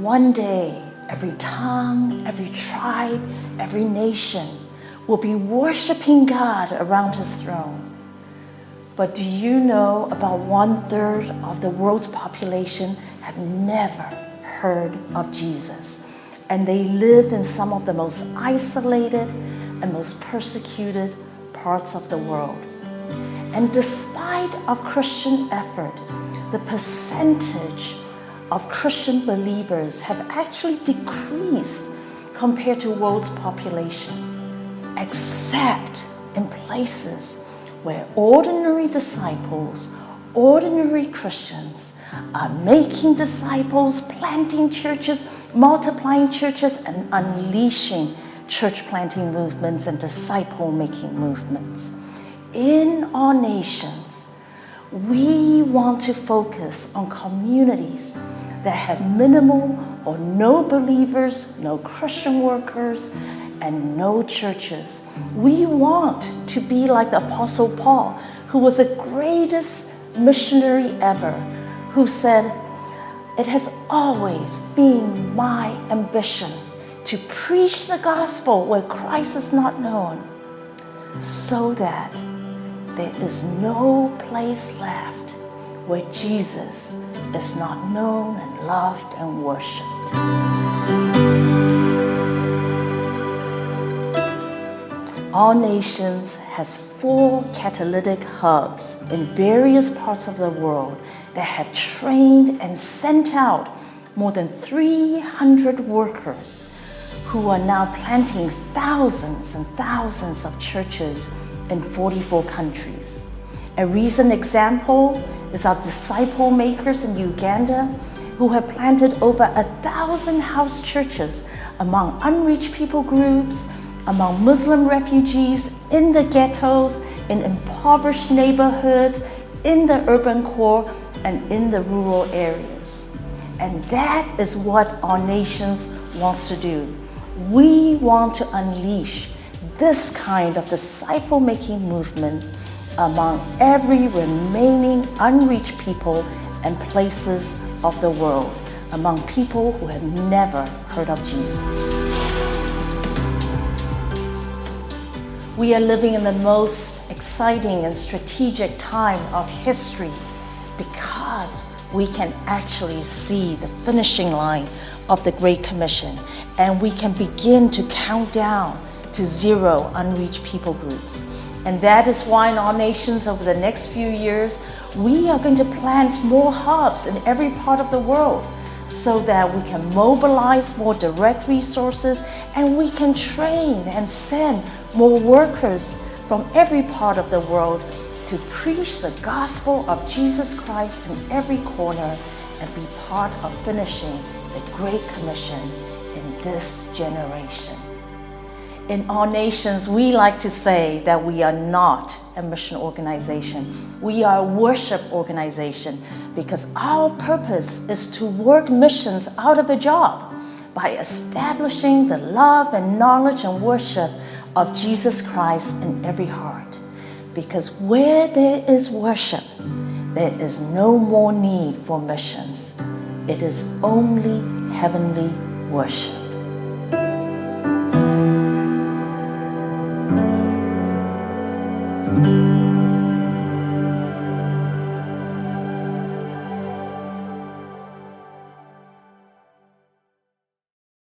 One day, every tongue, every tribe, every nation will be worshiping God around His throne. But do you know about 1/3 of the world's population have never heard of Jesus? And they live in some of the most isolated and most persecuted parts of the world. And despite of Christian effort, the percentage of Christian believers have actually decreased compared to world's population, except in places where ordinary disciples, ordinary Christians are making disciples, planting churches, multiplying churches, and unleashing church planting movements and disciple making movements. In our nations, we want to focus on communities that have minimal or no believers, no Christian workers, and no churches. We want to be like the Apostle Paul, who was the greatest missionary ever, who said, "It has always been my ambition to preach the gospel where Christ is not known, so that there is no place left where Jesus is not known and loved and worshiped." Our nations has 4 catalytic hubs in various parts of the world that have trained and sent out more than 300 workers who are now planting thousands and thousands of churches in 44 countries. A recent example is our disciple makers in Uganda, who have planted over 1,000 house churches among unreached people groups, among Muslim refugees, in the ghettos, in impoverished neighborhoods, in the urban core, and in the rural areas. And that is what our nations wants to do. We want to unleash this kind of disciple-making movement among every remaining unreached people and places of the world, among people who have never heard of Jesus. We are living in the most exciting and strategic time of history because we can actually see the finishing line of the Great Commission, and we can begin to count down to 0 unreached people groups. And that is why in our nations over the next few years, we are going to plant more hubs in every part of the world so that we can mobilize more direct resources and we can train and send more workers from every part of the world to preach the gospel of Jesus Christ in every corner and be part of finishing the Great Commission in this generation. In our nations, we like to say that we are not a mission organization. We are a worship organization because our purpose is to work missions out of a job by establishing the love and knowledge and worship of Jesus Christ in every heart. Because where there is worship, there is no more need for missions. It is only heavenly worship.